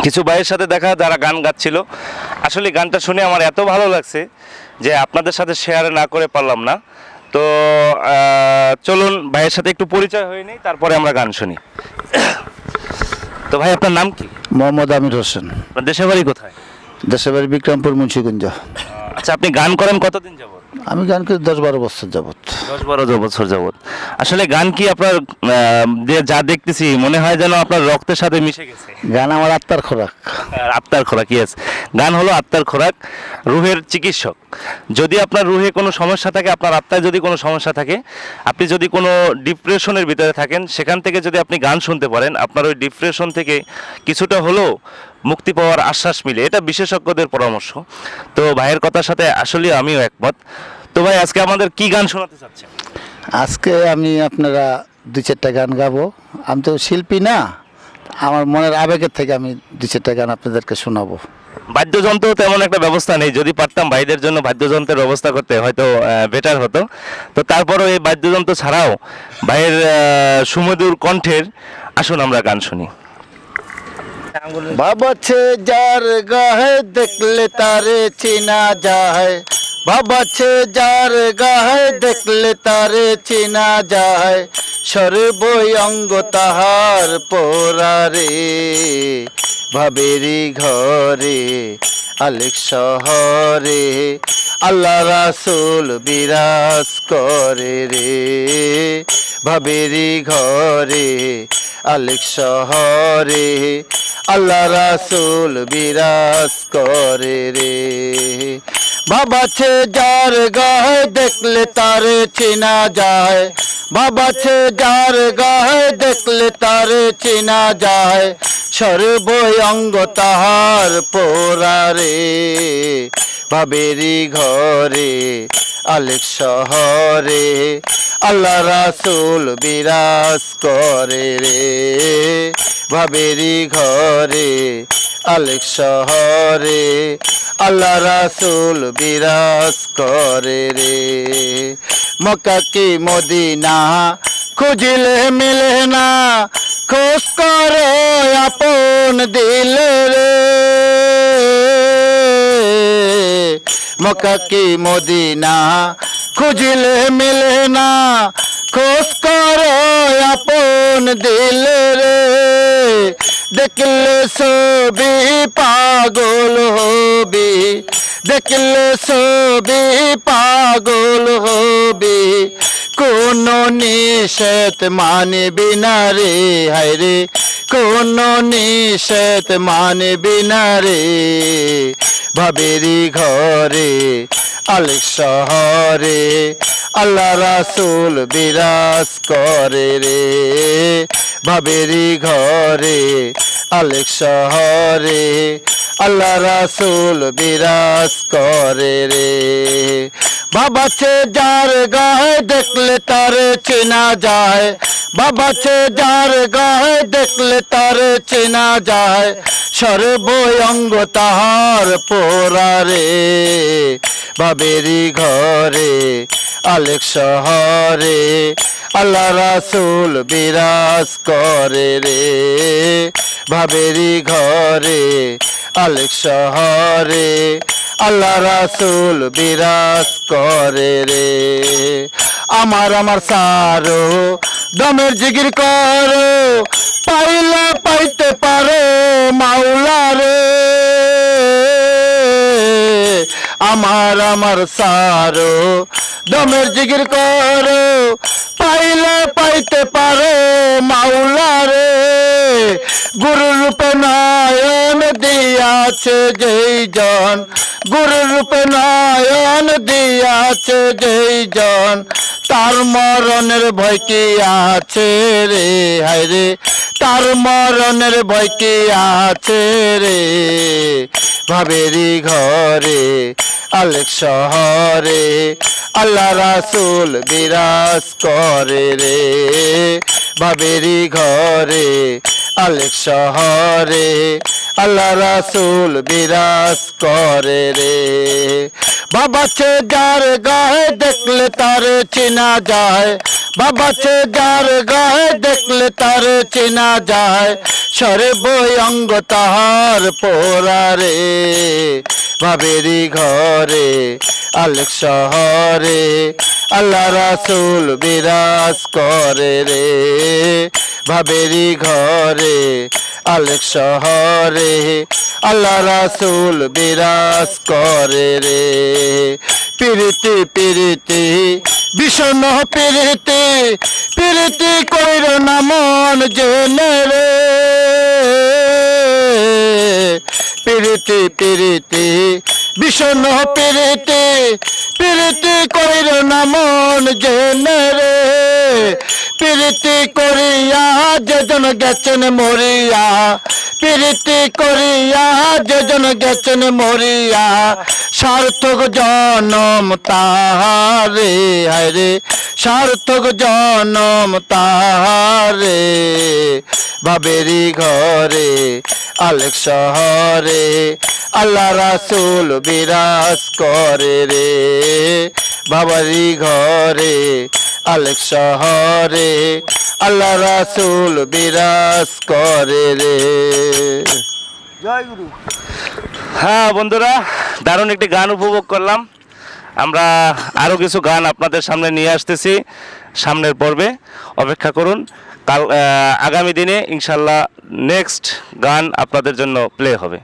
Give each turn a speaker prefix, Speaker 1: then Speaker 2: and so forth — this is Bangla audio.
Speaker 1: কিছু ভাইয়ের সাথে দেখা যারা গান গাচ্ছিল, আসলে গানটা শুনে আমার এত ভালো লাগছে যে আপনাদের সাথে শেয়ার না করে পারলাম না। তো চলুন ভাইয়ের সাথে একটু পরিচয় হয়ে নেই, তারপরে আমরা গান শুনি। তো ভাই আপনার নাম কি?
Speaker 2: মোহাম্মদ আমির হোসেন।
Speaker 1: আপনার দেশের বাড়ি কোথায়?
Speaker 2: দেশের বাড়ি বিক্রমপুর, মুন্সিগঞ্জ।
Speaker 1: আচ্ছা, আপনি গান করেন কতদিন যাবত?
Speaker 2: আমি গান করি 10-12 বছর যাবত।
Speaker 1: 10-12 বছর যাবত। আসলে গান কি আপনার যা দেখতেছি মনে হয় যেন আপনার রক্তের সাথে মিশে গেছে।
Speaker 2: গান আমার আত্মার খোরাক।
Speaker 1: আত্মার খোরাক, ইয়েস। গান হলো আত্মার খোরাক, রুহের চিকিৎসক। যদি আপনার রুহে কোনো সমস্যা থাকে, আপনার আত্মায় যদি কোনো সমস্যা থাকে, আপনি যদি কোনো ডিপ্রেশনের ভিতরে থাকেন, সেখান থেকে যদি আপনি গান শুনতে পারেন, আপনার ওই ডিপ্রেশন থেকে কিছুটা হলেও মুক্তি পাওয়ার আশ্বাস মিলে। এটা বিশেষজ্ঞদের পরামর্শ। তো ভাইয়ের কথার সাথে আসলে আমিও একমত। তো ভাই আজকে আমাদের কি গান শোনাতে চাচ্ছেন?
Speaker 2: আজকে আমি আপনারা 2-4টা গান গাবো। আমি তো শিল্পী না, আমার মনের আবেগের থেকে আমি 2-4টা গান আপনাদেরকে শোনাবো।
Speaker 1: বাদ্যযন্ত্র তেমন একটা ব্যবস্থা নেই, যদি পারতাম ভাইদের জন্য বাদ্যযন্ত্রের ব্যবস্থা করতে হয়তো বেটার হতো। তো তারপরও এই বাদ্যযন্ত্র ছাড়াও ভাইয়ের সুমধুর কণ্ঠের আসুন আমরা গান শুনি।
Speaker 2: বাবাছে যার গাহে দেখলে তারে চেনা যায়, বাবাছে যার গাহে দেখলে তারে চেনা যায়, সর্বই অঙ্গ তাহার পোরারে, ভাবেরি ঘরে আলেক শহরে আল্লাহ রাসূল বিরাজ করে রে, ভাবেরি ঘরে আলেক শহরে আল্লাহ রাসূল বিরাজ করে রে। বাবাছে যার গায়ে দেখলে তারে চেনা যায়, বাবাছে যার গায়ে দেখলে তারে চেনা যায়, সর্বই অঙ্গ তাহার পোরারে, ভাবেরি ঘরে আলেক শহরে আল্লাহ রাসূল বিরাজ করে রে, ভাবেরি ঘরে আলেক শহরে আল্লাহ রাসূল বিরাজ করে রে। মক্কা কি মদিনা খুঁজিলে মিলে না, খোঁজ করো আপন দিলে রে, মক্কা কি মদিনা খুঁজিলে মিলে না, খোঁজ করো আপন দিলে রে, দেখলে ছবি পাগল হবি, দেখলে ছবি পাগল হবি, কোন নিষেধ মানবি না রে, হায় রে কোন নিষেধ মানবি না রে, ভাবেরি ঘরে আলেক শহরে আল্লাহ রাসূল বিরাজ করে রে, ভাবেরি ঘরে আলেক শহরে আল্লাহ রাসূল বিরাজ করে রে। বাবাছে যার গায়ে দেখলে তারে চেনা যায়, বাবাছে যার গায়ে দেখলে তারে চেনা যায়, সর্বই অঙ্গ তাহার পোরারে, ভাবেরি ঘরে আলেক শহরে আল্লাহ রাসূল বিরাজ করে রে, ভাবেরি ঘরে আলেক শহরে আল্লাহ রাসূল বিরাজ করে রে। আমার সারো দমের জিকির করো, পাইলে পাইতে পারো মাওলা রে, আমার সারো দমের জিকির করো, পাইলে পাইতে পারো মাওলা রে, গুরু রূপে নয়ন দিয়াছে যেই জন, গুরু রূপে নয়ন দিয়াছে যেই জন, তার মরণের ভয় কি আছে রে, হায় রে তার মরণের ভয় কি আছে রে, ভাবেরি ঘরে আলেক শহরে আল্লাহ রাসূল বিরাজ করে রে, ভাবেরি ঘরে আলেক শহরে আল্লাহ রাসূল বিরাজ করে রে। বাবা চে যার গায়ে দেখলে তার চেনা যায়, বাবা চে যার গায়ে দেখলে তার চেনা যায়, সরে বই অঙ্গ তাহার পোড়ারে, ভাবেরি ঘরে আলেক শহরে আল্লাহ রাসূল বিরাজ করে রে, ভাবেরি ঘরে আলেক শহরে আল্লাহ রাসূল বিরাজ করে রে। পিরিতি পিরিতি বিষণ পিরিতি, পিরিতি কইর না মন জেনে রে, পিরিতি পিরিতি বিষণ পিরিতি, পিরিতি কইর না মন জেনে রে, পিরিতি করিয়া যেজন গেছেন মরিয়া, পিরিতি করিয়া যেজন গেছেন মরিয়া, সার্থক জনম তাহারে, হায়রে সার্থক জনম তাহারে, ভাবেরি ঘরে আলেক শহরে আল্লাহ রাসূল বিরাজ করে রে, বাবারি ঘরে আলেক শহরে আল্লাহ রাসূল বিরাজ করে রে।
Speaker 3: জয় গুরু।
Speaker 1: হ্যাঁ বন্ধুরা, দারুণ একটি গান উপভোগ করলাম। আমরা আরও কিছু গান আপনাদের সামনে নিয়ে আসতেছি সামনের পর্বে, অপেক্ষা করুন। আগামী দিনে ইনশাল্লাহ নেক্সট গান আপনাদের জন্য প্লে হবে।